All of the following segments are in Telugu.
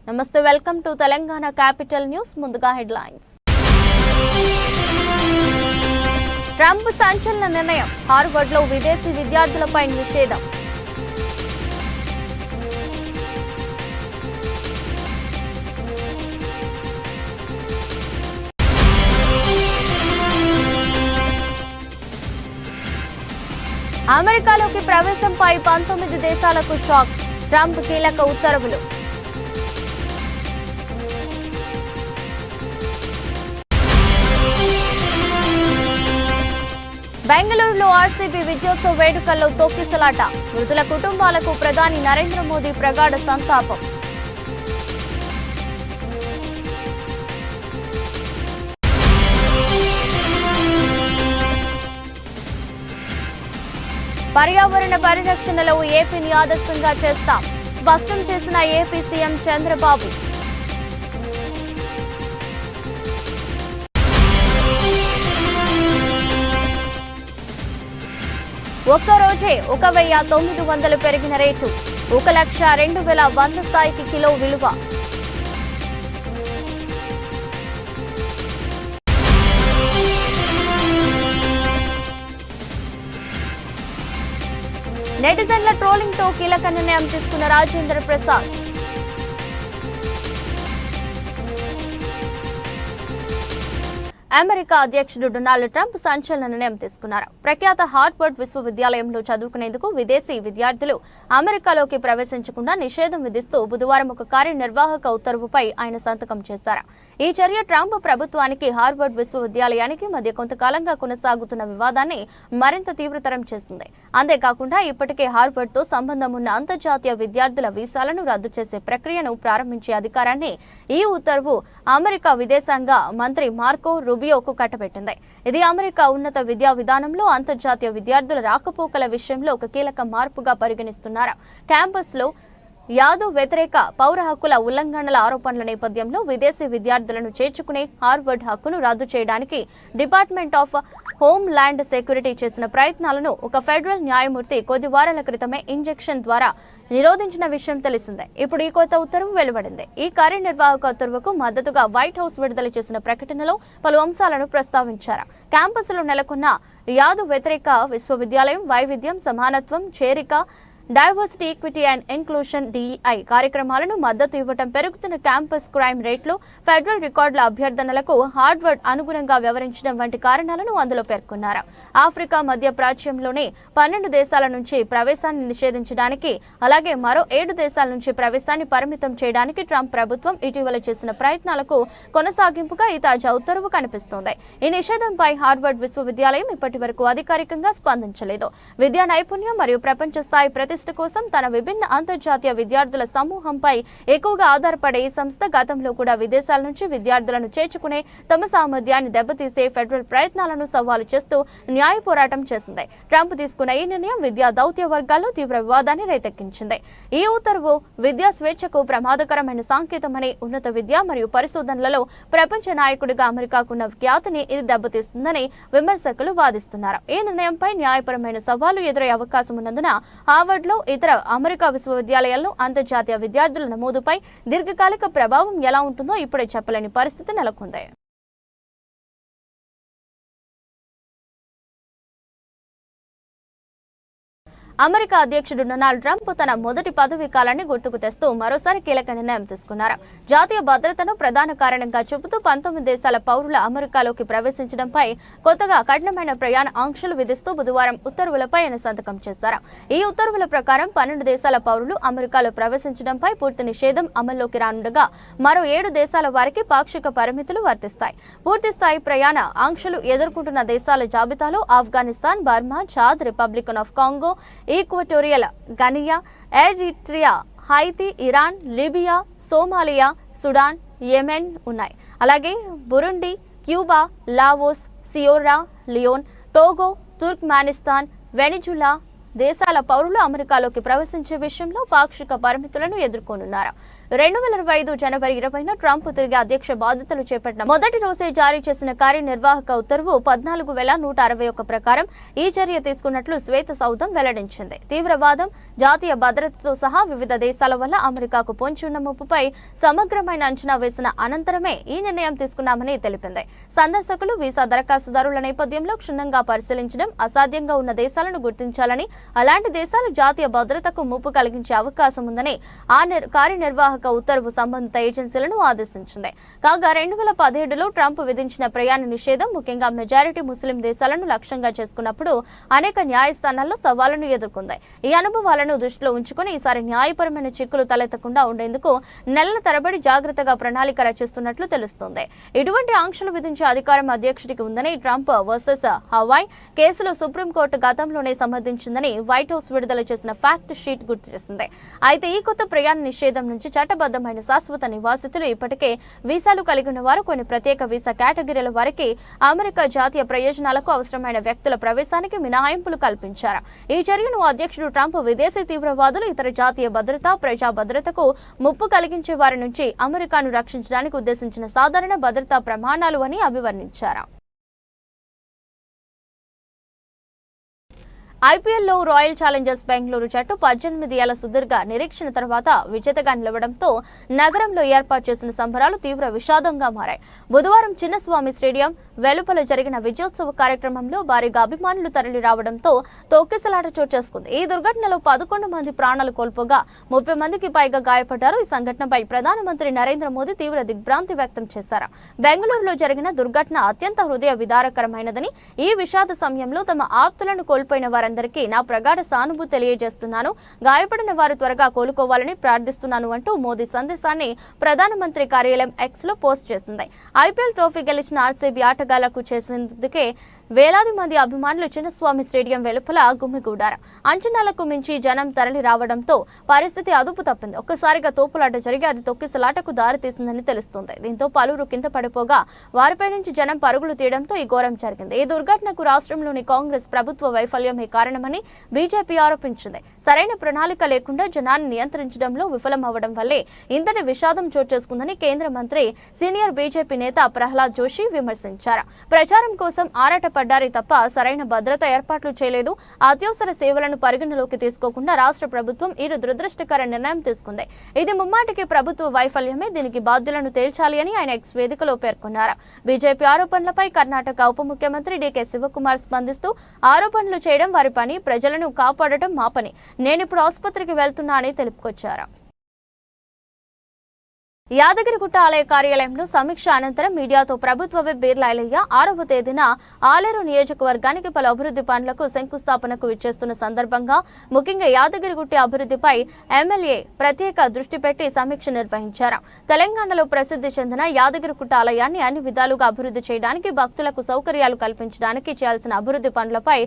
నమస్తే, welcome to Telangana capital news. ముందుగా హెడ్లైన్స్. ట్రంప్ సంచలన నిర్ణయం, హార్వర్డ్లో విదేశీ విద్యార్థులపై నిషేధం. అమెరికాలోకి ప్రవేశంపై 19 దేశాలకు షాక్, ట్రంప్ కీలక ఉత్తర్వులు. బెంగళూరులో ఆర్సీబీ విజయోత్సవ వేడుకల్లో తొక్కిసలాట, మృతుల కుటుంబాలకు ప్రధాని నరేంద్ర మోదీ ప్రగాఢ సంతాపం. పర్యావరణ పరిరక్షణలో ఏపీని ఆదర్శంగా చేస్తాం, స్పష్టం చేసిన ఏపీ సీఎం చంద్రబాబు. ఒక్కరోజే 1900 పెరిగిన రేటు, 1,02,100 స్థాయికి కిలో విలువ. నెటిజన్ల ట్రోలింగ్ తో కీలక నిర్ణయం తీసుకున్న రాజేంద్ర ప్రసాద్. అమెరికా అధ్యక్షుడు డొనాల్డ్ ట్రంప్ సంచలన నిర్ణయం తీసుకున్నారు. ప్రఖ్యాత హార్వర్డ్ విశ్వవిద్యాలయంలో చదువుకునేందుకు విదేశీ విద్యార్థులు అమెరికాలోకి ప్రవేశించకుండా నిషేధం విధిస్తూ బుధవారం ఒక కార్యనిర్వాహక ఉత్తర్వుపై ఆయన సంతకం చేశారు. ఈ చర్య ట్రంప్ ప్రభుత్వానికి, హార్వర్డ్ విశ్వవిద్యాలయానికి మధ్య కొంతకాలంగా కొనసాగుతున్న వివాదాన్ని మరింత తీవ్రతరం చేసింది. అంతేకాకుండా ఇప్పటికే హార్వర్డ్తో సంబంధం ఉన్న అంతర్జాతీయ విద్యార్థుల వీసాలను రద్దు చేసే ప్రక్రియను ప్రారంభించే అధికారాన్ని ఈ ఉత్తర్వు అమెరికా విదేశాంగ మంత్రి మార్కో రూబియోకు కట్టబెట్టింది. ఇది అమెరికా ఉన్నత విద్యా విధానంలో అంతర్జాతీయ విద్యార్థుల రాకపోకల విషయంలో ఒక కీలక మార్పుగా పరిగణిస్తున్నారు. క్యాంపస్లో యాదవ్ వ్యతిరేక పౌర హక్కుల ఉల్లంఘనల ఆరోపణల నేపథ్యంలో విదేశీ విద్యార్థులను చేర్చుకునే హార్వర్డ్ హక్కును రద్దు చేయడానికి department of home land security చేసిన ప్రయత్నాలను ఒక ఫెడరల్ న్యాయమూర్తి కొద్ది వారాల క్రితమే ఇంజెక్షన్ ద్వారా నిరోధించిన విషయం తెలిసిందే. ఇప్పుడు ఈ కొత్త ఉత్తర్వు వెలువడింది. ఈ కార్యనిర్వాహక ఉత్తర్వుకు మద్దతుగా వైట్ హౌస్ విడుదల చేసిన ప్రకటనలో పలు అంశాలను ప్రస్తావించారు. క్యాంపస్లో నెలకొన్న యాదవ్ వ్యతిరేక విశ్వవిద్యాలయం వైవిధ్యం, సమానత్వం, చేరిక, diversity, equity and inclusion DEI కార్యక్రమాలను మద్దతు ఇవ్వటం, పెరుగుతున్న క్యాంపస్ క్రైమ్ రేట్లు, ఫెడరల్ రికార్డుల అభ్యర్థనలకు హార్వర్డ్ అనుగుణంగా వ్యవహరించడం వంటి కారణాలను అందులో పేర్కొన్నారు. ఆఫ్రికా, మధ్య ప్రాచ్యంలోని 12 దేశాల నుంచి ప్రవేశాన్ని నిషేధించడానికి, అలాగే మరో 7 దేశాల నుంచి ప్రవేశాన్ని పరిమితం చేయడానికి ట్రంప్ ప్రభుత్వం ఇటీవల చేసిన ప్రయత్నాలకు కొనసాగింపుగా ఈ తాజా ఉత్తర్వు కనిపిస్తోంది. ఈ నిషేధంపై హార్వర్డ్ విశ్వవిద్యాలయం ఇప్పటి వరకు అధికారికంగా స్పందించలేదు. విద్యా నైపుణ్యం మరియు ప్రపంచ స్థాయి ప్రతిష్ట కోసం తన విభిన్న అంతర్జాతీయ విద్యార్థుల సమూహంపై ఎక్కువగా ఆధారపడే ఈ సంస్థ గతంలో కూడా విదేశాల నుంచి విద్యార్థులను చేర్చుకునే తమ సామర్థ్యాన్ని దెబ్బతీసే ఫెడరల్ ప్రయత్నాలను సవాలు చేస్తూ న్యాయ పోరాటం చేసింది. ట్రంప్ తీసుకున్న ఈ నిర్ణయం విద్యా దౌత్య వర్గాల్లో తీవ్ర వివాదాన్ని రేకెత్తించింది. ఈ ఉత్తర్వు విద్యా స్వేచ్ఛకు ప్రమాదకరమైన సంకేతమని, ఉన్నత విద్య మరియు పరిశోధనలలో ప్రపంచ నాయకుడిగా అమెరికాకున్న ఖ్యాతిని ఇది దెబ్బతీస్తుందని విమర్శకులు వాదిస్తున్నారు. ఈ నిర్ణయంపై న్యాయపరమైన సవాలు ఎదురయ్యే అవకాశం ఉన్నందున హార్వర్డ్ ఇతర అమెరికా విశ్వవిద్యాలయాల్లో అంతర్జాతీయ విద్యార్థుల నమోదుపై దీర్ఘకాలిక ప్రభావం ఎలా ఉంటుందో ఇప్పుడే చెప్పలేని పరిస్థితి నెలకొంది. అమెరికా అధ్యక్షుడు డొనాల్డ్ ట్రంప్ తన మొదటి పదవీ కాలాన్ని గుర్తుకు తెస్తూ మరోసారి కీలక నిర్ణయం తీసుకున్నారు. జాతీయ భద్రతను ప్రధాన కారణంగా చూపుతూ 19 దేశాల పౌరుల అమెరికాలోకి ప్రవేశించడంపై కొత్తగా కఠినమైన ప్రయాణ ఆంక్షలు విధిస్తూ బుధవారం ఉత్తర్వులపై ఆయన సంతకం చేశారు. ఈ ఉత్తర్వుల ప్రకారం 12 దేశాల పౌరులు అమెరికాలో ప్రవేశించడంపై పూర్తి నిషేధం అమల్లోకి రానుండగా మరో 7 దేశాల వారికి పాక్షిక పరిమితులు వర్తిస్తాయి. పూర్తిస్థాయి ప్రయాణ ఆంక్షలు ఎదుర్కొంటున్న దేశాల జాబితాలో Afghanistan, Burma, Chad, Republican of Congo, Equatorial Guinea, Eritrea, Haiti, Iran, Libya, Somalia, Sudan, Yemen ఉన్నాయి. అలాగే Burundi, Cuba, Laos, Sierra Leone, Togo, Turkmenistan, Venezuela, దేశాల పౌరులు అమెరికాలోకి ప్రవేశించే విషయంలో పాక్షిక పరిమితులను ఎదుర్కొనున్నారు. 2025 జనవరి 20న ట్రంప్ తిరిగి అధ్యక్ష బాధ్యతలు చేపట్టిన మొదటి రోజే జారీ చేసిన కార్యనిర్వాహక ఉత్తర్వు 14,161 ప్రకారం ఈ చర్య తీసుకున్నట్లు శ్వేత సౌధం వెల్లడించింది. తీవ్రవాదం, జాతీయ భద్రతతో సహా వివిధ దేశాల వల్ల అమెరికాకు పొంచి ఉన్న ముప్పుపై సమగ్రమైన అంచనా వేసిన అనంతరమే ఈ నిర్ణయం తీసుకున్నామని తెలిపింది. సందర్శకులు, వీసా దరఖాస్తుదారుల నేపథ్యంలో క్షుణ్ణంగా పరిశీలించడం, అసాధ్యంగా ఉన్న దేశాలను గుర్తించాలని, అలాంటి దేశాలు జాతీయ భద్రతకు ముప్పు కలిగించే అవకాశం ఉందని ఆ కార్యనిర్వాహక ఉత్తర్వు సంబంధిత ఏజెన్సీలను ఆదేశించింది. కాగా 2017లో ట్రంప్ విధించిన ప్రయాణ నిషేధం ముఖ్యంగా మెజారిటీ ముస్లిం దేశాలను లక్ష్యంగా చేసుకున్నప్పుడు అనేక న్యాయస్థానాల్లో సవాళ్లను ఎదుర్కొంది. ఈ అనుభవాలను దృష్టిలో ఉంచుకుని ఈసారి న్యాయపరమైన చిక్కులు తలెత్తకుండా ఉండేందుకు నెలల తరబడి జాగ్రత్తగా ప్రణాళిక రచిస్తున్నట్లు తెలుస్తోంది. ఇటువంటి ఆంక్షలు విధించే అధికారం అధ్యక్షుడికి ఉందని ట్రంప్ వర్సెస్ హవాయ్ కేసులో సుప్రీంకోర్టు గతంలోనే సమర్థించిందని వైట్ హౌస్ విడుదల చేసిన ఫ్యాక్ట్ షీట్ గుర్తు చేసింది. అయితే ఈ కొత్త ప్రయాణ నిషేధం నుంచి చట్టబద్ధమైన శాశ్వత నివాసితులు, ఇప్పటికే వీసాలు కలిగి ఉన్న వారు, కొన్ని ప్రత్యేక వీసా కేటగిరీల వారికి అమెరికా జాతీయ ప్రయోజనాలకు అవసరమైన వ్యక్తుల ప్రవేశానికి మినహాయింపులు కల్పించారు. ఈ చర్యను అధ్యక్షుడు ట్రంప్ విదేశీ తీవ్రవాదులు, ఇతర జాతీయ భద్రత, ప్రజా భద్రతకు ముప్పు కలిగించే వారి నుంచి అమెరికాను రక్షించడానికి ఉద్దేశించిన సాధారణ భద్రతా ప్రమాణాలు అని అభివర్ణించారు. ఐపీఎల్లో రాయల్ ఛాలెంజర్స్ బెంగళూరు జట్టు 18 ఏళ్ల సుదీర్ఘ నిరీక్షణ తర్వాత విజేతగా నిలవడంతో నగరంలో ఏర్పాటు చేసిన సంబరాలు తీవ్ర విషాదంగా మారాయి. బుధవారం చిన్నస్వామి స్టేడియం వెలుపల జరిగిన విజయోత్సవ కార్యక్రమంలో భారీగా అభిమానులు తరలి రావడంతో తొక్కిసలాట చోటు చేసుకుంది. ఈ దుర్ఘటనలో 11 మంది ప్రాణాలు కోల్పోగా 30 మందికి పైగా గాయపడ్డారు. ఈ సంఘటనపై ప్రధానమంత్రి నరేంద్ర మోదీ తీవ్ర దిగ్భ్రాంతి వ్యక్తం చేశారు. బెంగళూరులో జరిగిన దుర్ఘటన అత్యంత హృదయ విదారకరమైనదని, ఈ విషాద సమయంలో తమ ఆప్తులను కోల్పోయిన వారందరికీ నా ప్రగాఢ సానుభూతి తెలియజేస్తున్నాను. గాయపడిన వారు త్వరగా కోలుకోవాలని ప్రార్థిస్తున్నాను అంటూ మోదీ సందేశాన్ని ప్రధానమంత్రి కార్యాలయం ఎక్స్ లో పోస్ట్ చేసింది. ఐపీఎల్ ట్రోఫీ గెలిచిన ఆర్సీబీ ఆటగాళ్లకు చేసేందుకే వేలాది మంది అభిమానులు చిన్నస్వామి స్టేడియం వెలుపల గుమిగూడారు. అంచనాలకు మించి జనం తరలి రావడంతో పరిస్థితి అదుపు తప్పింది. ఒక్కసారిగా తోపులాట జరిగి అది తొక్కిసలాటకు దారితీసిందని తెలుస్తోంది. దీంతో పలువురు కింద పడిపోగా వారిపై నుంచి జనం పరుగులు తీయడంతో ఈ ఘోరం జరిగింది. ఈ దుర్ఘటనకు రాష్ట్రంలోని కాంగ్రెస్ ప్రభుత్వ వైఫల్యమే కారణమని బీజేపీ ఆరోపించింది. సరైన ప్రణాళిక లేకుండా జనాన్ని నియంత్రించడంలో విఫలమవ్వడం వల్లే ఇంతటి విషాదం చోటు చేసుకుందని కేంద్ర మంత్రి, సీనియర్ బీజేపీ నేత ప్రహ్లాద్ జోషి విమర్శించారు. ప్రచారం కోసం పడ్డారే తప్ప సరైన భద్రత ఏర్పాట్లు చేయలేదు. అత్యవసర సేవలను పరిగణలోకి తీసుకోకుండా రాష్ట్ర ప్రభుత్వం ఈ దురదృష్టకర నిర్ణయం తీసుకుంది. ఇది ముమ్మాటికి ప్రభుత్వ వైఫల్యమే. దీనికి బాధ్యులను తేల్చాలి అని ఆయన ఎక్స్ వేదికలో పేర్కొన్నారు. బీజేపీ ఆరోపణలపై కర్ణాటక ఉప ముఖ్యమంత్రి డీకే శివకుమార్ స్పందిస్తూ, ఆరోపణలు చేయడం వారి పని, ప్రజలను కాపాడటం మా పని. నేనిప్పుడు ఆసుపత్రికి వెళ్తున్నా అని తెలుపుకొచ్చారు. యాదగిరిగుట్ట ఆలయ కార్యాలయంలో సమీక్ష అనంతరం మీడియాతో ప్రభుత్వ విప్ బీర్లా ఐలయ్య 6వ తేదీన ఆలేరు నియోజకవర్గానికి పలు అభివృద్ధి పనులకు శంకుస్థాపనకు విచ్చేస్తున్న సందర్భంగా ముఖ్యంగా యాదగిరిగుట్ట అభివృద్ధిపై ఎమ్మెల్యే ప్రత్యేక దృష్టి పెట్టి సమీక్ష నిర్వహించారు. తెలంగాణలో ప్రసిద్ధి చెందిన యాదగిరిగుట్ట ఆలయాన్ని అన్ని విధాలుగా అభివృద్ధి చేయడానికి, భక్తులకు సౌకర్యాలు కల్పించడానికి చేయాల్సిన అభివృద్ధి పనులపై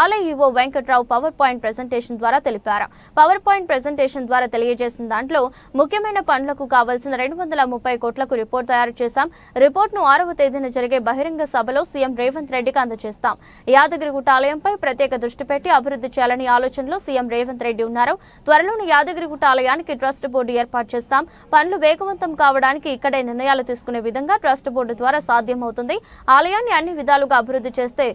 ఆలయ EO Venkatrao power point presentation ద్వారా తెలిపారు. పవర్ పాయింట్ ప్రెజెంటేషన్ ద్వారా తెలియజేసిన దాంట్లో ముఖ్యమైన పనులకు కావాల్సిన 230 కోట్లకు రిపోర్ట్ తయారు చేశాం. రిపోర్ట్ను 6వ తేదీన జరిగే బహిరంగ సభలో సీఎం రేవంత్ రెడ్డికి అందజేస్తాం. యాదగిరిగుట్ట ఆలయంపై ప్రత్యేక దృష్టి పెట్టి అభివృద్ధి చేయాలని ఆలోచనలో సీఎం రేవంత్ రెడ్డి ఉన్నారు. త్వరలోనే యాదగిరిగుట్ట ఆలయానికి ట్రస్ట్ బోర్డు ఏర్పాటు చేస్తాం. పనులు వేగవంతం కావడానికి ఇక్కడే నిర్ణయాలు తీసుకునే విధంగా ట్రస్ట్ బోర్డు ద్వారా సాధ్యమవుతుంది. ఆలయాన్ని అన్ని విధాలుగా అభివృద్ధి చేస్తే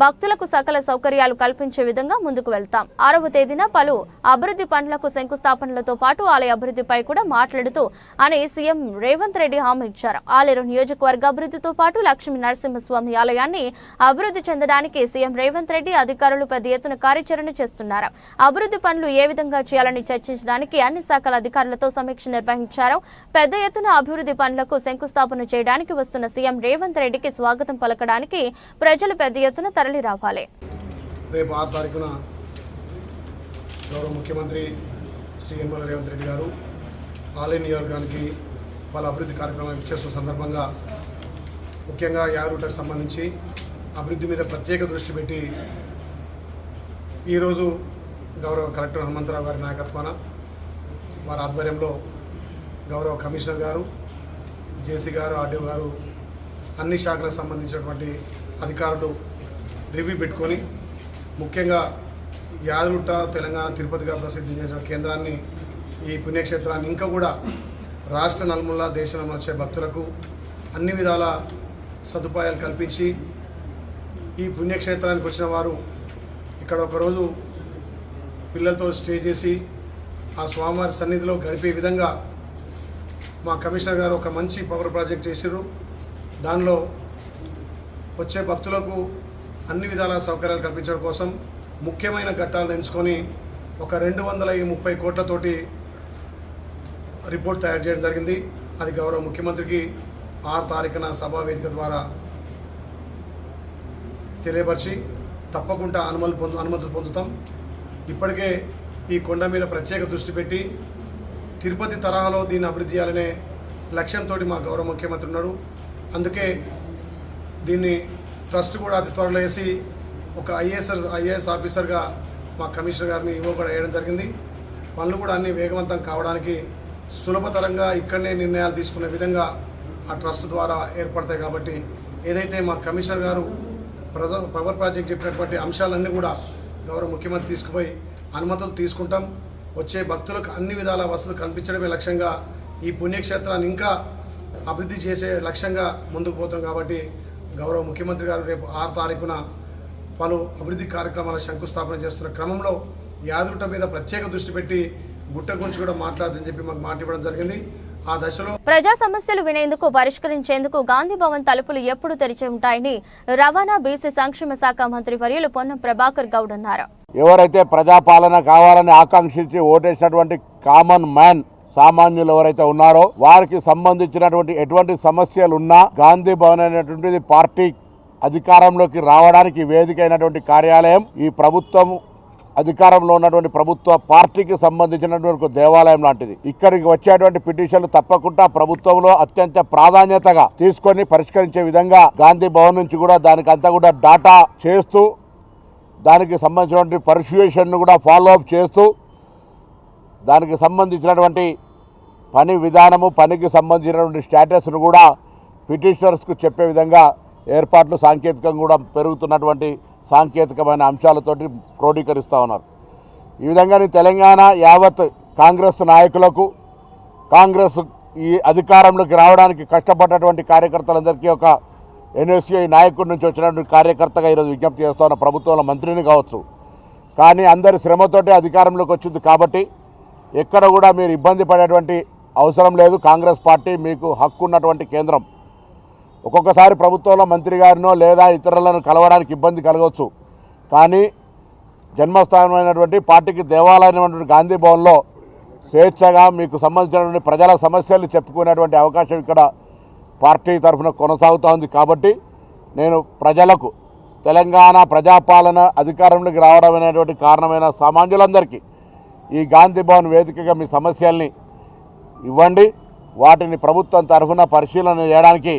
భక్తులకు సకల సౌకర్యాలు కల్పించే విధంగా ముందుకు వెళ్తాం. 6వ తేదీన పలు అభివృద్ధి పనులకు శంకుస్థాపనలతో పాటు ఆలయ అభివృద్ధిపై కూడా మాట్లాడుతూ అని సీఎం రేవంత్ రెడ్డి హామీ ఇచ్చారు. ఆలేరు నియోజకవర్గ అభివృద్ధితో పాటు లక్ష్మీ నరసింహస్వామి ఆలయాన్ని అభివృద్ధి చెందడానికి సీఎం రేవంత్ రెడ్డి అధికారులు పెద్ద ఎత్తున కార్యాచరణ చేస్తున్నారు. అభివృద్ధి పనులు ఏ విధంగా చేయాలని చర్చించడానికి అన్ని శాఖల అధికారులతో సమీక్ష నిర్వహించారు. పెద్ద ఎత్తున అభివృద్ధి పనులకు శంకుస్థాపన చేయడానికి వస్తున్న సీఎం రేవంత్ రెడ్డికి స్వాగతం పలకడానికి ప్రజలు పెద్ద ఎత్తున తరలి రావాలి. రేపు 6 తారీఖున గౌరవ ముఖ్యమంత్రి శ్రీ యనమల రేవంత్ రెడ్డి గారు ఆలయ నియోజకవర్గానికి వాళ్ళ అభివృద్ధి కార్యక్రమాలు చేస్తున్న సందర్భంగా ముఖ్యంగా యాదగిరిగుట్టకు సంబంధించి అభివృద్ధి మీద ప్రత్యేక దృష్టి పెట్టి ఈరోజు గౌరవ కలెక్టర్ హనుమంతరావు గారి నాయకత్వాన వారి ఆధ్వర్యంలో గౌరవ కమిషనర్ గారు, జేసీ గారు, ఆర్డీఓ గారు, అన్ని శాఖలకు సంబంధించినటువంటి అధికారులు రివ్యూ పెట్టుకొని ముఖ్యంగా యాదగుట్ట తెలంగాణ తిరుపతిగా ప్రసిద్ధి చేసిన కేంద్రాన్ని ఈ పుణ్యక్షేత్రాన్ని ఇంకా కూడా రాష్ట్ర నలుమూల దేశంలో వచ్చే భక్తులకు అన్ని విధాల సదుపాయాలు కల్పించి ఈ పుణ్యక్షేత్రానికి వచ్చిన వారు ఇక్కడ ఒకరోజు పిల్లలతో స్టే చేసి ఆ స్వామివారి సన్నిధిలో గడిపే విధంగా మా కమిషనర్ గారు ఒక మంచి పవర్ ప్రాజెక్ట్ చేశారు. దానిలో వచ్చే భక్తులకు అన్ని విధాల సౌకర్యాలు కల్పించడం కోసం ముఖ్యమైన ఘట్టాలను ఎంచుకొని ఒక 230 కోట్లతోటి రిపోర్ట్ తయారు చేయడం జరిగింది. అది గౌరవ ముఖ్యమంత్రికి 6 తారీఖున సభా వేదిక ద్వారా తెలియపరిచి తప్పకుండా అనుమతులు పొందుతాం. ఇప్పటికే ఈ కొండ మీద ప్రత్యేక దృష్టి పెట్టి తిరుపతి తరహాలో దీన్ని అభివృద్ధి చేయాలనే లక్ష్యంతో మా గౌరవ ముఖ్యమంత్రి ఉన్నాడు. అందుకే దీన్ని ట్రస్ట్ కూడా అతి త్వరలో వేసి ఒక ఐఏఎస్ ఆఫీసర్గా మా కమిషనర్ గారిని ఈవో కూడా వేయడం జరిగింది. పనులు కూడా అన్ని వేగవంతం కావడానికి సులభతరంగా ఇక్కడనే నిర్ణయాలు తీసుకునే విధంగా ఆ ట్రస్ట్ ద్వారా ఏర్పడతాయి. కాబట్టి ఏదైతే మా కమిషనర్ గారు పవర్ ప్రాజెక్ట్ చెప్పినటువంటి అంశాలన్నీ కూడా గౌరవ ముఖ్యమంత్రి తీసుకుపోయి అనుమతులు తీసుకుంటాం. వచ్చే భక్తులకు అన్ని విధాల వసతులు కల్పించడమే లక్ష్యంగా ఈ పుణ్యక్షేత్రాన్ని ఇంకా అభివృద్ధి చేసే లక్ష్యంగా ముందుకు పోతాం. కాబట్టి గౌరవ ముఖ్యమంత్రి గారు రేపు 6 తారీఖున పలు అభివృద్ధి కార్యక్రమాల శంకుస్థాపన చేస్తున్న క్రమంలో యాదగుట్ట మీద ప్రత్యేక దృష్టి పెట్టి గుట్ట గురించి కూడా మాట్లాడదని చెప్పి మాకు మాట ఇవ్వడం జరిగింది. ఆ దశలో ప్రజా సమస్యలు వినేందుకు పరిష్కరించేందుకు గాంధీ భవన్ తలుపులు ఎప్పుడు తెరిచి ఉంటాయని రవాణా బీసీ సంక్షేమ శాఖ మంత్రి వర్యులు పొన్నం ప్రభాకర్ గౌడ్ అన్నారు. ఎవరైతే ప్రజాపాలన కావాలని ఆకాంక్షించి ఓటేసినటువంటి కామన్ మ్యాన్ సామాన్యులు ఎవరైతే ఉన్నారో వారికి సంబంధించినటువంటి ఎటువంటి సమస్యలు ఉన్నా గాంధీ భవన్ అనేటువంటిది పార్టీ అధికారంలోకి రావడానికి వేదిక అయినటువంటి కార్యాలయం. ఈ ప్రభుత్వం అధికారంలో ఉన్నటువంటి ప్రభుత్వ పార్టీకి సంబంధించినటువంటి ఒక దేవాలయం లాంటిది. ఇక్కడికి వచ్చేటువంటి పిటిషన్లు తప్పకుండా ప్రభుత్వంలో అత్యంత ప్రాధాన్యతగా తీసుకొని పరిష్కరించే విధంగా గాంధీ భవన్ నుంచి కూడా దానికి అంతా కూడా డాటా చేస్తూ దానికి సంబంధించినటువంటి పర్సుయేషన్ను కూడా ఫాలో అప్ చేస్తూ దానికి సంబంధించినటువంటి పని విధానము పనికి సంబంధించినటువంటి స్టేటస్ను కూడా పిటిషనర్స్కు చెప్పే విధంగా ఏర్పాట్లు సాంకేతికంగా కూడా పెరుగుతున్నటువంటి సాంకేతికమైన అంశాలతోటి క్రోడీకరిస్తూ ఉన్నారు. ఈ విధంగా తెలంగాణ యావత్ కాంగ్రెస్ నాయకులకు కాంగ్రెస్ ఈ అధికారంలోకి రావడానికి కష్టపడ్డటువంటి కార్యకర్తలందరికీ ఒక ఎన్ఎస్యూఐ నాయకుడి నుంచి వచ్చినటువంటి కార్యకర్తగా ఈరోజు విజ్ఞప్తి చేస్తూ ఉన్న ప్రభుత్వంలో మంత్రిని కావచ్చు. కానీ అందరి శ్రమతోటి అధికారంలోకి వచ్చింది కాబట్టి ఎక్కడ కూడా మీరు ఇబ్బంది పడేటువంటి అవసరం లేదు. కాంగ్రెస్ పార్టీ మీకు హక్కు ఉన్నటువంటి కేంద్రం. ఒక్కొక్కసారి ప్రభుత్వంలో మంత్రి గారినో లేదా ఇతరులను కలవడానికి ఇబ్బంది కలగవచ్చు. కానీ జన్మస్థానమైనటువంటి పార్టీకి దేవాలయమైనటువంటి గాంధీ భవన్లో స్వేచ్ఛగా మీకు సంబంధించినటువంటి ప్రజల సమస్యలు చెప్పుకునేటువంటి అవకాశం ఇక్కడ పార్టీ తరఫున కొనసాగుతూ ఉంది. కాబట్టి నేను ప్రజలకు తెలంగాణ ప్రజాపాలన అధికారంలోకి రావడం అనేటువంటి కారణమైన సామాన్యులందరికీ ఈ గాంధీ భవన్ వేదికగా మీ సమస్యల్ని ఇవ్వండి. వాటిని ప్రభుత్వం తరఫున పరిశీలన చేయడానికి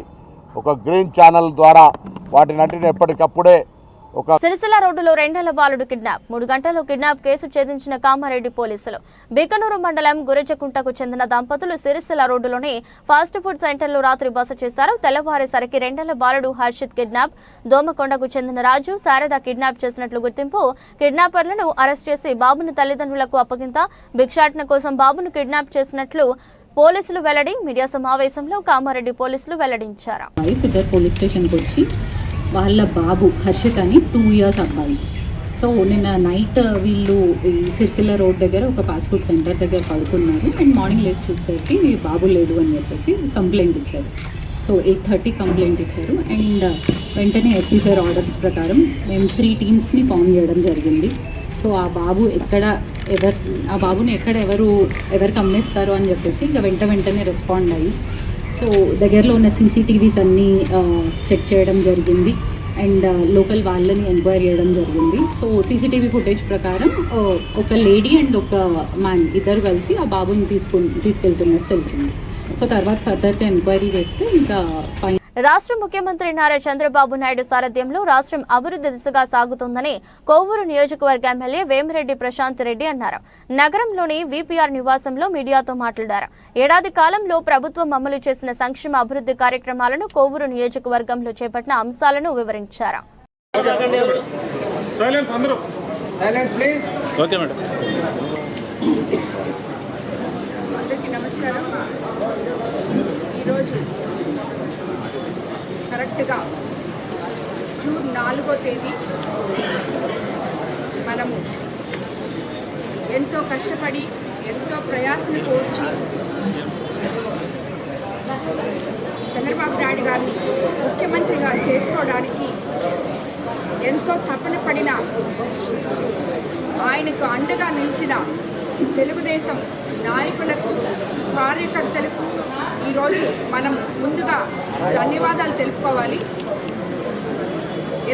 ఒక గ్రీన్ ఛానల్ ద్వారా వాటిని ఎప్పటికప్పుడే సిరిసిల్ల రోడ్డులో 2 ఏళ్ల బాలుడు కిడ్నాప్. 3 గంటల్లో కిడ్నాప్ కేసు ఛేదించిన కామారెడ్డి పోలీసులు. బికనూరు మండలం గురజకుంటకు చెందిన దంపతులు సిరిసిల్ల రోడ్డులోని ఫాస్ట్ ఫుడ్ సెంటర్లో రాత్రి బస చేశారు. తెల్లవారేసరికి 2 ఏళ్ల బాలుడు హర్షిత్ కిడ్నాప్. దోమకొండకు చెందిన రాజు, శారద కిడ్నాప్ చేసినట్లు గుర్తింపు. కిడ్నాపర్లను అరెస్ట్ చేసి బాబును తల్లిదండ్రులకు అప్పగింత. భిక్షాటన కోసం బాబును కిడ్నాప్ చేసినట్లు పోలీసులు వెల్లడి. మీడియా సమావేశంలో కామారెడ్డి పోలీసులు వెల్లడించారు. పోలీస్ స్టేషన్కి వచ్చి వాళ్ళ బాబు హర్షిత్ అని 2 ఇయర్స్ అబ్బాయి. సో నిన్న నైట్ వీళ్ళు ఈ సిరిసిల్ల రోడ్ దగ్గర ఒక ఫాస్ట్ ఫుడ్ సెంటర్ దగ్గర పడుకున్నారు. అండ్ మార్నింగ్ లేచి చూసేసరికి బాబు లేడు అని చెప్పేసి కంప్లైంట్ ఇచ్చారు. సో 8:30 కంప్లైంట్ ఇచ్చారు. అండ్ వెంటనే ఎస్పీ సార్ ఆర్డర్స్ ప్రకారం మేము 3 టీమ్స్ని ఫామ్ చేయడం జరిగింది. సో ఆ బాబుని ఎవరికి అమ్మేస్తారు అని చెప్పేసి ఇంకా వెంటనే రెస్పాండ్ అయ్యి సో దగ్గరలో ఉన్న సీసీటీవీస్ అన్నీ చెక్ చేయడం జరిగింది. అండ్ లోకల్ వాళ్ళని ఎంక్వైరీ చేయడం జరిగింది. సో సీసీటీవీ ఫుటేజ్ ప్రకారం ఒక లేడీ అండ్ ఒక మ్యాన్ ఇద్దరు కలిసి ఆ బాబుని తీసుకెళ్తున్నట్టు తెలిసింది. సో తర్వాత ఫర్దర్గా ఎంక్వైరీ చేస్తే ఇంకా రాష్ట్ర ముఖ్యమంత్రి నారా చంద్రబాబు నాయుడు సారథ్యంలో రాష్ట్రం అభివృద్ధి దిశగా సాగుతోందని కోవూరు నియోజకవర్గ ఎమ్మెల్యే వేమిరెడ్డి ప్రశాంత్ రెడ్డి అన్నారు. నగరంలోని వీపీఆర్ నివాసంలో మీడియాతో మాట్లాడారు. ఏడాది కాలంలో ప్రభుత్వం అమలు చేసిన సంక్షేమ అభివృద్ధి కార్యక్రమాలను కోవూరు నియోజకవర్గంలో చేపట్టిన అంశాలను వివరించారు. Okay madam. అందరికీ నమస్కారం. ఈరోజు కరెక్ట్గా జూన్ 4వ తేదీ మనము ఎంతో కష్టపడి ఎంతో ప్రయాసను కోర్చి చంద్రబాబు నాయుడు గారిని ముఖ్యమంత్రిగా చేసుకోవడానికి ఎంతో తపన పడిన, ఆయనకు అండగా నిలిచిన తెలుగుదేశం నాయకులకు, కార్యకర్తలకు ఈరోజు మనం ముందుగా ధన్యవాదాలు తెలుపుకోవాలి.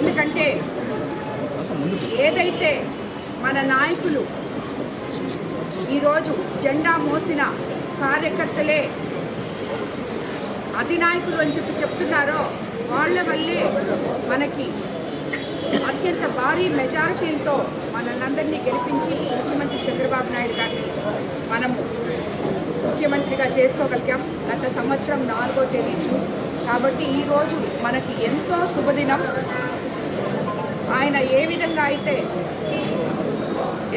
ఎందుకంటే ఏదైతే మన నాయకులు ఈరోజు జెండా మోసిన కార్యకర్తలే అధినాయకులు అని చెప్తున్నారో వాళ్ళ వల్లే మనకి అత్యంత భారీ మెజారిటీలతో మనందరినీ గెలిపించి ముఖ్యమంత్రి చంద్రబాబు నాయుడు గారిని మనము ముఖ్యమంత్రిగా చేసుకోగలిగాం గత సంవత్సరం 4వ తేదీ. కాబట్టి ఈరోజు మనకి ఎంతో శుభదినం. ఆయన ఏ విధంగా అయితే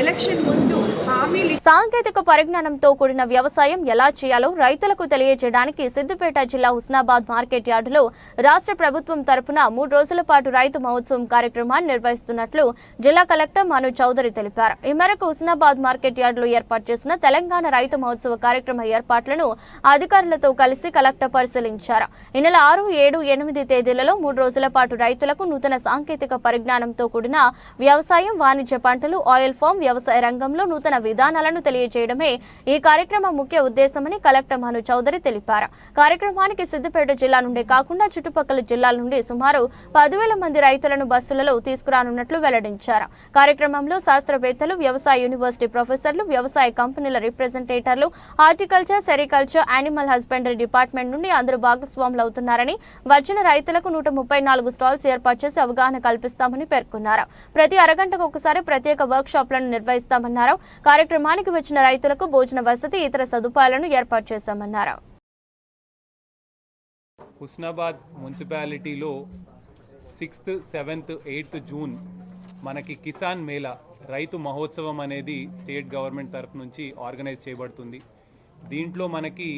ఎలక్షన్ ముందు హామీలు సాంకేతిక పరిజ్ఞానంతో కూడిన వ్యవసాయం ఎలా చేయాలో రైతులకు తెలియజేయడానికి సిద్దిపేట జిల్లా హుస్నాబాద్ మార్కెట్ యార్డులో రాష్ట్ర ప్రభుత్వం తరపున 3 రోజుల పాటు రైతు మహోత్సవం కార్యక్రమాన్ని నిర్వహిస్తున్నట్లు జిల్లా కలెక్టర్ మను చౌదరి తెలిపారు. ఈ మేరకు హుస్నాబాద్ మార్కెట్ యార్డులో ఏర్పాటు చేసిన తెలంగాణ రైతు మహోత్సవ కార్యక్రమ ఏర్పాట్లను అధికారులతో కలిసి కలెక్టర్ పరిశీలించారు. ఈ నెల 6, 7, 8 తేదీలలో 3 రోజుల పాటు రైతులకు నూతన సాంకేతిక పరిజ్ఞానంతో కూడిన వ్యవసాయం, వాణిజ్య పంటలు, ఆయిల్ ఫామ్ వ్యవసాయ రంగంలో నూతన విధానాలను తెలియజేయడమే ఈ కార్యక్రమం ముఖ్య ఉద్దేశమని కలెక్టర్ మను చౌదరి తెలిపారు. కార్యక్రమానికి సిద్దిపేట జిల్లా నుండే కాకుండా చుట్టుపక్కల జిల్లాల నుండి సుమారు 10,000 మంది రైతులను బస్సులలో తీసుకురానున్నట్లు వెల్లడించారు. కార్యక్రమంలో శాస్త్రవేత్తలు, వ్యవసాయ యూనివర్సిటీ ప్రొఫెసర్లు, వ్యవసాయ కంపెనీల రిప్రజెంటేటర్లు, horticulture, sericulture, animal husbandry department నుండి అందరూ భాగస్వాములవుతున్నారని, వచ్చిన రైతులకు 134 స్టాల్స్ ఏర్పాటు చేసి అవగాహన కల్పిస్తామని పేర్కొన్నారు. ప్రతి అరగంటకు ఒకసారి ప్రత్యేక వర్క్ షాప్లను నిర్వహిస్తామన్నారు. కార్యక్రమానికి వచ్చిన రైతులకు భోజన వసతి, ఇతర సదుపాయాలను ఏర్పాటు చేశామన్నారు. హుస్నాబాద్ మున్సిపాలిటీలో 6th, 7th, 8th జూన్ మనకి కిసాన్ మేళా రైతు మహోత్సవం అనేది స్టేట్ గవర్నమెంట్ తరఫు నుంచి ఆర్గనైజ్ చేయబడుతుంది. దీంట్లో మనకి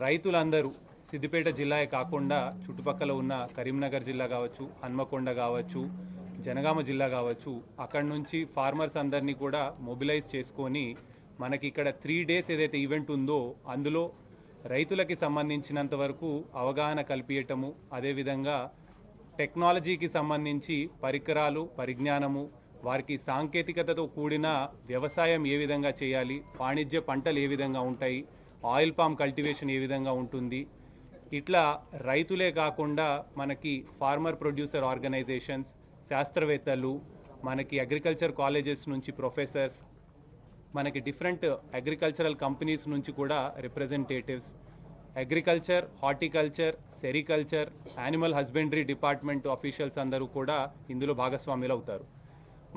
రైతులందరూ సిద్దిపేట జిల్లాయే కాకుండా చుట్టుపక్కల ఉన్న కరీంనగర్ జిల్లా కావచ్చు, హన్మకొండ కావచ్చు, జనగామ జిల్లా కావచ్చు, అక్కడి నుంచి ఫార్మర్స్ అందరినీ కూడా మొబిలైజ్ చేసుకొని మనకి ఇక్కడ 3 days ఏదైతే ఈవెంట్ ఉందో అందులో రైతులకి సంబంధించినంత వరకు అవగాహన కల్పించటము, అదేవిధంగా టెక్నాలజీకి సంబంధించి పరికరాలు, పరిజ్ఞానము, వారికి సాంకేతికతతో కూడిన వ్యవసాయం ఏ విధంగా చేయాలి, వాణిజ్య పంటలు ఏ విధంగా ఉంటాయి, ఆయిల్ పామ్ కల్టివేషన్ ఏ విధంగా ఉంటుంది, ఇట్లా రైతులే కాకుండా మనకి ఫార్మర్ ప్రొడ్యూసర్ ఆర్గనైజేషన్స్, శాస్త్రవేత్తలు, మనకి అగ్రికల్చర్ కాలేజెస్ నుంచి ప్రొఫెసర్స్, మనకి డిఫరెంట్ అగ్రికల్చరల్ కంపెనీస్ నుంచి కూడా representatives, agriculture, horticulture, sericulture, animal husbandry department officials అందరూ కూడా ఇందులో భాగస్వాములు అవుతారు.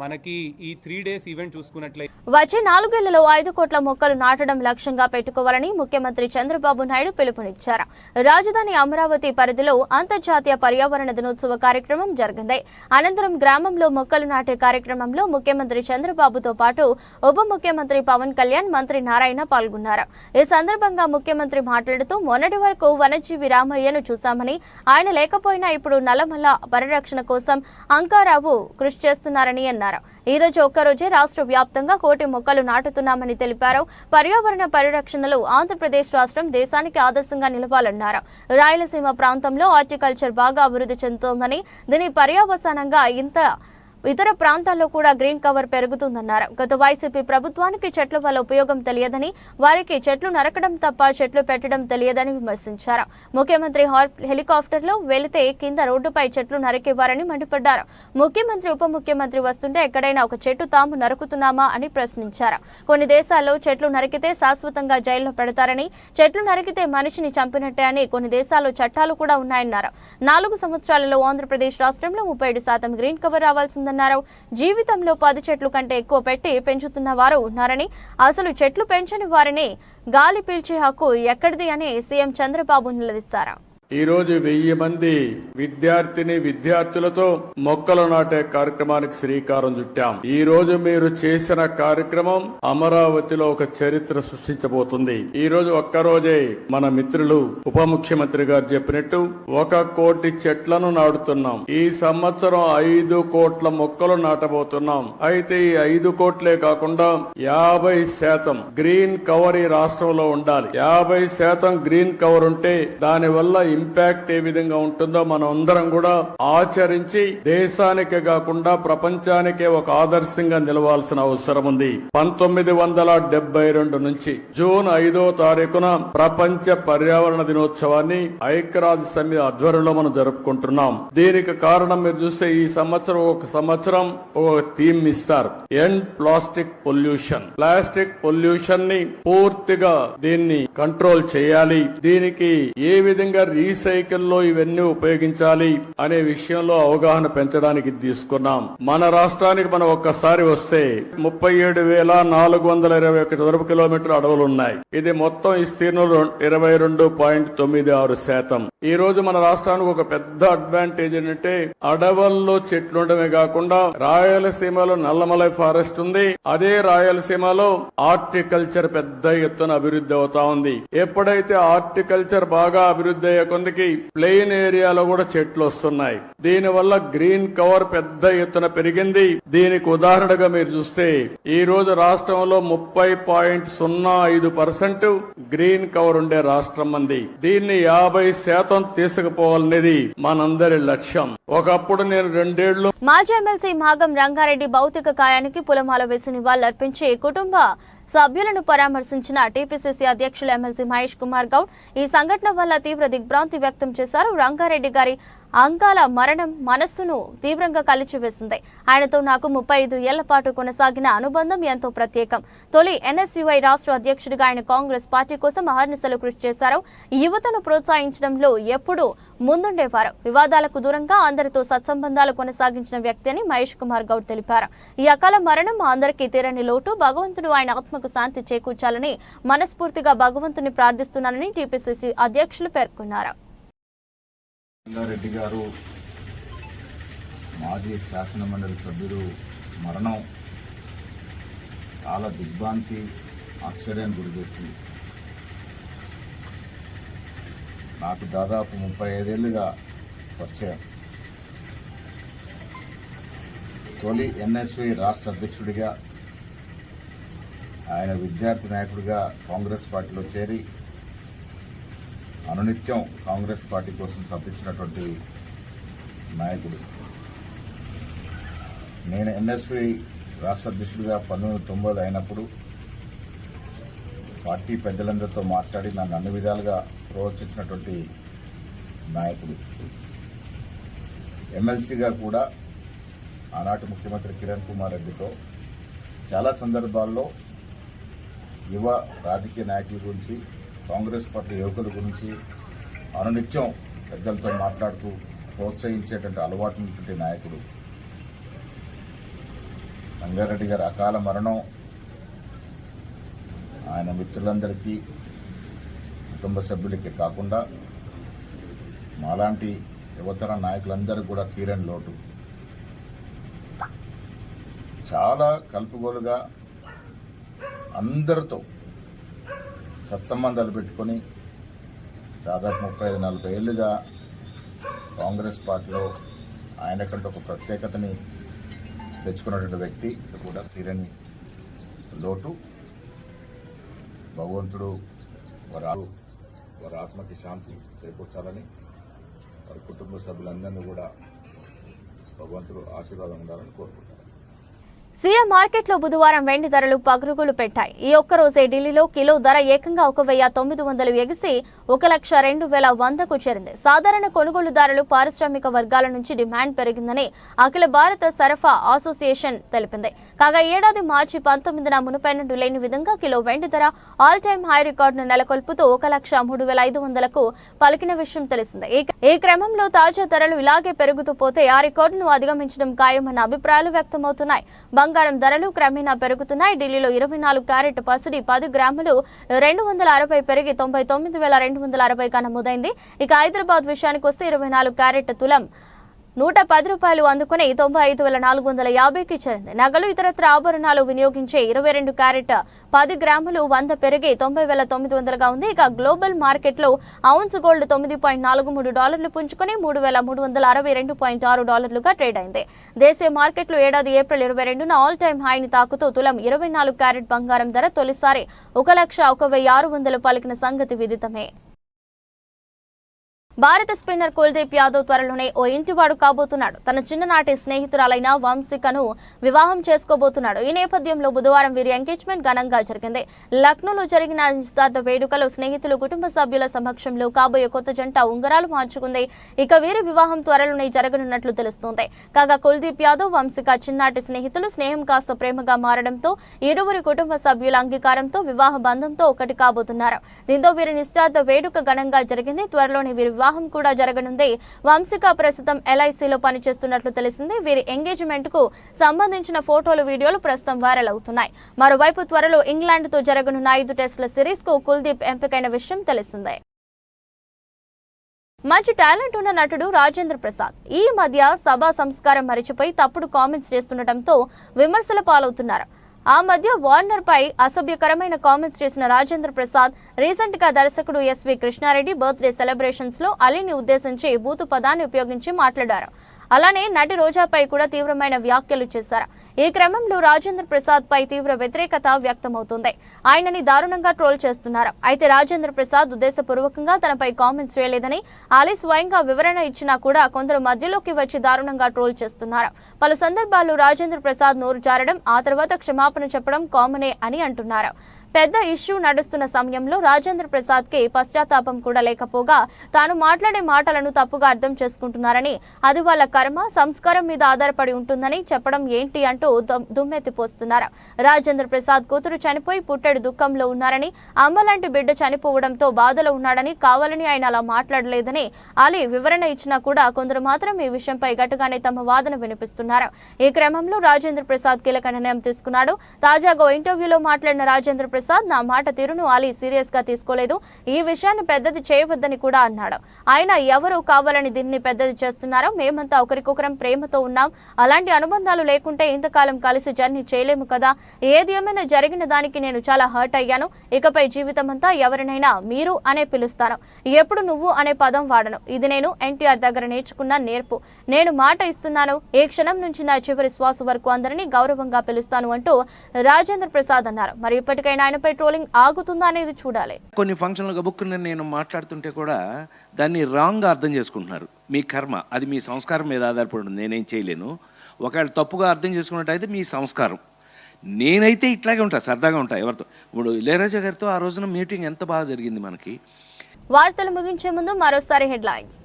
మనకి ఈ 3 days ఈవెంట్ చూసుకున్నట్లయితే వచ్చే 4 ఏళ్లలో 5 కోట్ల మొక్కలు నాటడం లక్ష్యంగా పెట్టుకోవాలని ముఖ్యమంత్రి చంద్రబాబు నాయుడు పిలుపునిచ్చారు. రాజధాని అమరావతి పరిధిలో అంతర్జాతీయ పర్యావరణ దినోత్సవ కార్యక్రమం జరిగింది. అనంతరం గ్రామంలో మొక్కలు నాటే కార్యక్రమంలో ముఖ్యమంత్రి చంద్రబాబుతో పాటు ఉప ముఖ్యమంత్రి పవన్ కళ్యాణ్, మంత్రి నారాయణ పాల్గొన్నారు. ఈ సందర్భంగా ముఖ్యమంత్రి మాట్లాడుతూ మొన్నటి వరకు వనజీవి రామయ్యను చూశామని, ఆయన లేకపోయినా ఇప్పుడు నల్లమల్ల పరిరక్షణ కోసం అంకారావు కృషి చేస్తున్నారని అన్నారు. ఈ రోజు ఒక్కరోజే రాష్ట్ర వ్యాప్తంగా 1 కోటి మొక్కలు నాటుతున్నామని తెలిపారు. పర్యావరణ పరిరక్షణలో ఆంధ్రప్రదేశ్ రాష్ట్రం దేశానికి ఆదర్శంగా నిలవాలన్నారు. రాయలసీమ ప్రాంతంలో హార్టికల్చర్ బాగా అభివృద్ధి చెందుతోందని, దీని పర్యవసానంగా ఇతర ప్రాంతాల్లో కూడా గ్రీన్ కవర్ పెరుగుతుందన్నారు. గత వైసీపీ ప్రభుత్వానికి చెట్ల వల్ల ఉపయోగం తెలియదని, వారికి చెట్లు నరకడం తప్ప చెట్లు పెట్టడం తెలియదని విమర్శించారు. ముఖ్యమంత్రి హెలికాప్టర్లో వెళితే కింద రోడ్డుపై చెట్లు నరికేవారని మండిపడ్డారు. ముఖ్యమంత్రి, ఉప ముఖ్యమంత్రి వస్తుంటే ఎక్కడైనా ఒక చెట్టు తాము నరుకుతున్నామా అని ప్రశ్నించారు. కొన్ని దేశాల్లో చెట్లు నరికితే శాశ్వతంగా జైల్లో పెడతారని, చెట్లు నరికితే మనిషిని చంపినట్టే అని కొన్ని దేశాల్లో చట్టాలు కూడా ఉన్నాయన్నారు. 4 సంవత్సరాలలో ఆంధ్రప్రదేశ్ రాష్ట్రంలో 37% గ్రీన్ కవర్ రావాల్సిందన్నారు. జీవితంలో 10 చెట్లు కంటే ఎక్కువ పెట్టి పెంచుతున్న వారు ఉన్నారని, అసలు చెట్లు పెంచని వారిని గాలి పీల్చే హక్కు ఎక్కడిది అని సీఎం చంద్రబాబు నిలదీశారు. ఈ రోజు 1000 మంది విద్యార్థులతో మొక్కలు నాటే కార్యక్రమానికి శ్రీకారం చుట్టాం. ఈ రోజు మీరు చేసిన కార్యక్రమం అమరావతిలో ఒక చరిత్ర సృష్టించబోతుంది. ఈ రోజు ఒక్కరోజే మన మిత్రులు ఉప ముఖ్యమంత్రి గారు చెప్పినట్టు 1 కోటి చెట్లను నాటుతున్నాం. ఈ సంవత్సరం 5 కోట్ల మొక్కలు నాటబోతున్నాం. అయితే ఈ 5 కోట్లే కాకుండా 50% గ్రీన్ కవర్ ఈ రాష్ట్రంలో ఉండాలి. 50% గ్రీన్ కవర్ ఉంటే దాని వల్ల ఇంపాక్ట్ ఏ విధంగా ఉంటుందో మనం అందరం కూడా ఆచరించి దేశానికే కాకుండా ప్రపంచానికే ఒక ఆదర్శంగా నిలవాల్సిన అవసరం ఉంది. 1972 నుంచి జూన్ 5వ తారీఖున ప్రపంచ పర్యావరణ దినోత్సవాన్ని ఐక్యరాజ్య సమితి ఆధ్వర్యంలో మనం జరుపుకుంటున్నాం. దీనికి కారణం మీరు చూస్తే ఈ సంవత్సరం ఒక థీమ్ ఇస్తారు, end plastic pollution. Plastic pollution ని పూర్తిగా దీన్ని కంట్రోల్ చేయాలి. దీనికి ఏ విధంగా రీసైకిల్ లో ఇవన్నీ ఉపయోగించాలి అనే విషయంలో అవగాహన పెంచడానికి తీసుకున్నాం. మన రాష్ట్రానికి మనం ఒక్కసారి వస్తే 37,421 చదరపు కిలోమీటర్ల అడవులు ఉన్నాయి. ఇది మొత్తం విస్తీర్ణంలో 22.96%. ఈ రోజు మన రాష్ట్రానికి ఒక పెద్ద అడ్వాంటేజ్ ఏంటంటే అడవుల్లో చెట్లు ఉండడమే కాకుండా రాయలసీమలో నల్లమలై ఫారెస్ట్ ఉంది. అదే రాయలసీమలో హార్టికల్చర్ పెద్ద ఎత్తున అభివృద్ధి అవుతా ఉంది. ఎప్పుడైతే హార్టికల్చర్ బాగా అభివృద్ధి అయ్యే కొందికి ప్లెయిన్ ఏరియాలో కూడా చెట్లు వస్తున్నాయి. దీనివల్ల గ్రీన్ కవర్ పెద్ద ఎత్తున పెరిగింది. దీనికి ఉదాహరణగా మీరు చూస్తే ఈ రోజు రాష్ట్రంలో 30.05% గ్రీన్ కవర్ ఉండే రాష్ట్రం మంది. దీన్ని 50% తీసుకుపోవాలనేది మనందరి లక్ష్యం. ఒకప్పుడు నేను 2 ఏళ్లు మాజీ ఎమ్మెల్సీ మాగం రంగారెడ్డి భౌతిక కాయానికి పూలమాల వేసి నివాళులర్పించి కుటుంబ సభ్యులను పరామర్శించిన టీపీసీసీ అధ్యక్షులు ఎమ్మెల్సీ మహేష్ కుమార్ గౌడ్ ఈ సంఘటన వల్ల తీవ్ర దిగ్భ్రాంతి వ్యక్తం చేశారు. రంగారెడ్డి గారి అంకాల మరణం మనస్సును తీవ్రంగా కలిచివేసింది. ఆయనతో నాకు 35 ఏళ్ల పాటు కొనసాగిన అనుబంధం ఎంతో ప్రత్యేకం. తొలి ఎన్ఎస్యుఐ రాష్ట్ర అధ్యక్షుడిగా ఆయన కాంగ్రెస్ పార్టీ కోసం అహర్నిశలు కృషి చేశారు. యువతను ప్రోత్సహించడంలో ఎప్పుడూ ముందుండేవారు. వివాదాలకు దూరంగా అందరితో సత్సంబంధాలు కొనసాగించిన వ్యక్తి అని మహేష్ కుమార్ గౌడ్ తెలిపారు. ఈ అకాల మరణం అందరికీ తీరని లోటు. భగవంతుడు ఆయన ఆత్మకు శాంతి చేకూర్చాలని మనస్ఫూర్తిగా భగవంతుని ప్రార్థిస్తున్నానని టీపీసీసీ అధ్యక్షులు పేర్కొన్నారు. రంగారెడ్డి గారు మాజీ శాసనమండలి సభ్యుడు మరణం చాలా దిగ్భ్రాంతి, ఆశ్చర్యాన్ని గురిచేస్తుంది. నాకు దాదాపు 35 ఏళ్లుగా పరిచయం. తొలి ఎన్ఎస్వి రాష్ట్ర అధ్యక్షుడిగా, ఆయన విద్యార్థి నాయకుడిగా కాంగ్రెస్ పార్టీలో చేరి అనునిత్యం కాంగ్రెస్ పార్టీ కోసం తప్పించినటువంటి నాయకుడు. నేను ఎన్ఎస్వి రాష్ట్ర అధ్యక్షుడిగా 1990 అయినప్పుడు పార్టీ పెద్దలందరితో మాట్లాడి నన్ను అన్ని విధాలుగా ప్రోత్సహించినటువంటి నాయకుడు. ఎమ్మెల్సీగా కూడా ఆనాటి ముఖ్యమంత్రి కిరణ్ కుమార్ రెడ్డితో చాలా సందర్భాల్లో యువ రాజకీయ నాయకుల గురించి, కాంగ్రెస్ పార్టీ యువకుల గురించి అనునిత్యం పెద్దలతో మాట్లాడుతూ ప్రోత్సహించేటువంటి అలవాటు ఉన్నటువంటి నాయకుడు. రంగారెడ్డి గారి అకాల మరణం ఆయన మిత్రులందరికీ, కుటుంబ సభ్యులకి కాకుండా మాలాంటి యువతర నాయకులందరికీ కూడా తీరని లోటు. చాలా కలుపుగోలుగా అందరితో సత్సంబంధాలు పెట్టుకొని దాదాపు 35-40 ఏళ్లుగా కాంగ్రెస్ పార్టీలో ఆయనకంటే ఒక ప్రత్యేకతని తెచ్చుకున్నటువంటి వ్యక్తి కూడా తీరని లోటు. భగవంతుడు వారి ఆత్మకి శాంతి చేకూర్చాలని, వారి కుటుంబ సభ్యులందరినీ కూడా భగవంతుడు ఆశీర్వాదం ఉండాలని కోరుకుంటారు. సీఎం మార్కెట్లో బుధవారం వెండి ధరలు పగురుగులు పెట్టాయి. ఈ ఒక్కరోజే ఢిల్లీలో కిలో ధర ఏకంగా 1,900 ఎగిసి 1,02,100కు చేరింది. సాధారణ కొనుగోలుదారులు, పారిశ్రామిక వర్గాల నుంచి డిమాండ్ పెరిగిందని అఖిల భారత సరఫరా అసోసియేషన్ తెలిపింది. కాగా ఏడాది మార్చి 19న మునుపెన్నడూ లేని విధంగా కిలో వెండి ధర ఆల్ టైమ్ హై రికార్డును నెలకొల్పుతూ 1,03,500లకు పలికిన విషయం తెలిసిందే. ఈ క్రమంలో తాజా ధరలు ఇలాగే పెరుగుతూ పోతే ఆ రికార్డును అధిగమించడం ఖాయమన్న అభిప్రాయాలు వ్యక్తమవుతున్నాయి. బంగారం ధరలు క్రమేణా పెరుగుతున్నాయి. ఢిల్లీలో 24 క్యారెట్ పసిడి 10 గ్రాములు 260 పెరిగి 99,260గా నమోదైంది. ఇక హైదరాబాద్ విషయానికి వస్తే 24 క్యారెట్ తులం 110 రూపాయలు అందుకుని 95,450కి చేరింది. నగలు ఇతరత్ర ఆభరణాలు వినియోగించే 22 క్యారెట్ 10 గ్రాములు 100 పెరిగి 90,900గా ఉంది. ఇక గ్లోబల్ మార్కెట్లో ఔన్స్ గోల్డ్ $9.43 పుంజుకుని $3,362.6గా ట్రేడ్ అయింది. దేశీయ మార్కెట్లో ఏడాది ఏప్రిల్ 22న ఆల్ టైమ్ హైని తాకుతూ తులం 24 క్యారెట్ బంగారం ధర తొలిసారి 1,01,600 పలికిన సంగతి విదితమే. భారత స్పిన్నర్ కుల్దీప్ యాదవ్ త్వరలోనే ఓ ఇంటివాడు కాబోతున్నాడు. తన చిన్ననాటి స్నేహితురాలైన వంశికను వివాహం చేసుకోబోతున్నాడు. ఈ నేపథ్యంలో బుధవారం వీరి ఎంగేజ్మెంట్ ఘనంగా జరిగింది. లక్నోలో జరిగిన నిశ్చితార్థ వేడుకలో స్నేహితులు, కుటుంబ సభ్యుల సమక్షంలో కాబోయే కొత్త జంట ఉంగరాలు మార్చుకుంది. ఇక వీరి వివాహం త్వరలోనే జరగనున్నట్లు తెలుస్తోంది. కాగా కుల్దీప్ యాదవ్, వంశిక చిన్ననాటి స్నేహితులు. స్నేహం కాస్త ప్రేమగా మారడంతో ఇరువురి కుటుంబ సభ్యుల అంగీకారంతో వివాహ బంధంతో ఒకటి కాబోతున్నారు. దీంతో వీరి నిశ్చితార్థ వేడుక ఘనంగా జరిగింది. త్వరలోనే వీరి వివాహం కూడా జరగనుంది. వంశిక ప్రస్తుతం LICలో పనిచేస్తున్నట్లు తెలిసింది. వీరి ఎంగేజ్మెంట్ కు సంబంధించిన ఫోటోలు, వీడియోలు ప్రస్తుతం వైరల్ అవుతున్నాయి. మరోవైపు త్వరలో ఇంగ్లాండ్తో జరగనున్న 5 టెస్టుల సిరీస్ కు కుల్దీప్ ఎంపికైన విషయం తెలిసిందే. మంచి టాలెంట్ ఉన్న నటుడు రాజేంద్ర ప్రసాద్ ఈ మధ్య సభా సంస్కారం మరిచిపోయి తప్పుడు కామెంట్స్ చేస్తుండటంతో విమర్శల పాలవుతున్నారు. ఆ మధ్య వార్నర్ పై అసభ్యకరమైన కామెంట్స్ చేసిన రాజేంద్ర ప్రసాద్ రీసెంట్ గా దర్శకుడు SV కృష్ణారెడ్డి బర్త్డే సెలబ్రేషన్స్ లో అలీని ఉద్దేశించి బూతు పదాన్ని ఉపయోగించి మాట్లాడారు. అలానే నటి రోజాపై కూడా తీవ్రమైన వ్యాఖ్యలు చేశారు. ఈ క్రమంలో రాజేంద్ర ప్రసాద్ పై తీవ్ర వ్యతిరేకత వ్యక్తమవుతుంది. ఆయనని దారుణంగా ట్రోల్ చేస్తున్నారు. అయితే రాజేంద్ర ప్రసాద్ ఉద్దేశపూర్వకంగా తనపై కామెంట్స్ చేయలేదని అలీ స్వయంగా వివరణ ఇచ్చినా కూడా కొందరు మధ్యలోకి వచ్చి దారుణంగా ట్రోల్ చేస్తున్నారు. పలు సందర్భాల్లో రాజేంద్ర ప్రసాద్ నోరు జారడం, ఆ తర్వాత క్షమాపణ చెప్పడం కామనే అని అంటున్నారు. పెద్ద ఇష్యూ నడుస్తున్న సమయంలో రాజేంద్ర ప్రసాద్ కి పశ్చాత్తాపం కూడా లేకపోగా తాను మాట్లాడే మాటలను తప్పుగా అర్థం చేసుకుంటున్నారని, అది వాళ్ళ కర్మ, సంస్కారం మీద ఆధారపడి ఉంటుందని చెప్పడం ఏంటి అంటూ దుమ్మెత్తిపోస్తున్నారు. రాజేంద్ర ప్రసాద్ కూతురు చనిపోయి పుట్టెడు దుఃఖంలో ఉన్నారని, అమ్మలాంటి బిడ్డ చనిపోవడంతో బాధలో ఉన్నాడని, కావాలని ఆయన అలా మాట్లాడలేదని అలీ వివరణ ఇచ్చినా కూడా కొందరు మాత్రం ఈ విషయంపై గట్టిగానే తమ వాదన వినిపిస్తున్నారు. ఈ క్రమంలో రాజేంద్ర ప్రసాద్ కీలక నిర్ణయం తీసుకున్నాడు. తాజాగా ఓ ఇంటర్వ్యూలో మాట్లాడిన రాజేంద్ర ప్రసాద్, నా మాట తీరును అలీ సీరియస్ గా తీసుకోలేదు, ఈ విషయాన్ని పెద్దది చేయవద్దని కూడా అన్నాడు. ఆయన ఎవరు కావాలని దీన్ని పెద్దది చేస్తున్నారో, మేమంతా ఒకరికొకరం ప్రేమతో ఉన్నాం, అలాంటి అనుబంధాలు లేకుంటే ఇంతకాలం కలిసి జర్నీ చేయలేము కదా, ఏది ఏమైనా జరిగిన దానికి నేను చాలా హర్ట్ అయ్యాను, ఇకపై జీవితం అంతా ఎవరినైనా మీరు అనే పిలుస్తాను, ఎప్పుడు నువ్వు అనే పదం వాడను, ఇది నేను NTR దగ్గర నేర్చుకున్న నేర్పు, నేను మాట ఇస్తున్నాను, ఏ క్షణం నుంచి నా చివరి శ్వాస వరకు అందరినీ గౌరవంగా పిలుస్తాను అంటూ రాజేంద్ర ప్రసాద్ అన్నారు. మరి ఇప్పటికైనా ఆయనపై ట్రోలింగ్ ఆగుతుందా అనేది చూడాలి. కొన్ని ఫంక్షన్లు గబుక్కుని నేను మాట్లాడుతుంటే కూడా దాన్ని రాంగ్గా అర్థం చేసుకుంటున్నారు. మీ కర్మ, అది మీ సంస్కారం మీద ఆధారపడి ఉంది, నేనేం చేయలేను. ఒకవేళ తప్పుగా అర్థం చేసుకున్నట్టయితే మీ సంస్కారం. నేనైతే ఇట్లాగే ఉంటా, సరదాగా ఉంటా ఎవరితో. ఇప్పుడు ఇళయరాజా గారితో ఆ రోజున మీటింగ్ ఎంత బాగా జరిగింది మనకి. వార్తలు ముగించే ముందు మరోసారి హెడ్లైన్స్.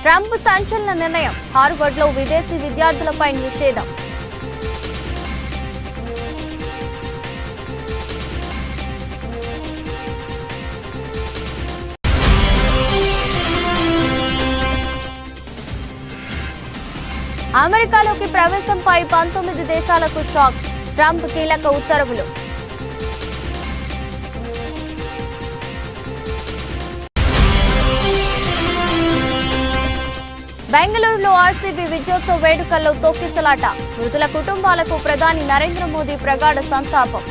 ట్రంప్ సంచలన నిర్ణయం, హార్వర్డ్లో విదేశీ విద్యార్థులపై నిషేధం. అమెరికాలోకి ప్రవేశంపై 19 దేశాలకు షాక్, ట్రంప్ కీలక ఉత్తర్వులు. బెంగళూరులో RCB విజయోత్సవ వేడుకల్లో తొక్కిసలాట, మృతుల కుటుంబాలకు ప్రధాని నరేంద్ర మోదీ ప్రగాఢ సంతాపం.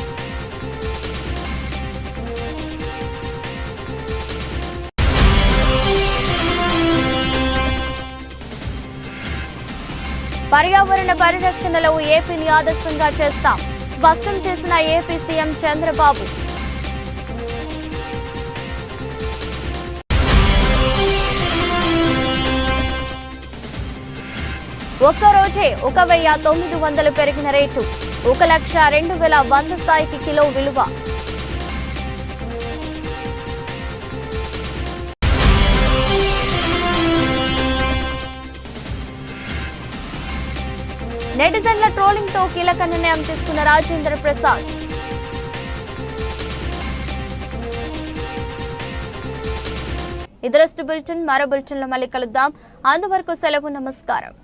పర్యావరణ పరిరక్షణలో ఏపీని ఆదర్శంగా చేస్తాం, స్పష్టం చేసిన ఏపీ సీఎం చంద్రబాబు. ఒక్కరోజే 1,900 పెరిగిన రేటు, 1,02,100 స్థాయికి కిలో విలువ. నెటిజన్ల ట్రోలింగ్ తో కీలక నిర్ణయం తీసుకున్న రాజేంద్ర ప్రసాద్. ఇదరస్ట్ బులెటిన్, మరో బులెటిన్లో మళ్ళీ కలుద్దాం. అంతవరకు సెలవు, నమస్కారం.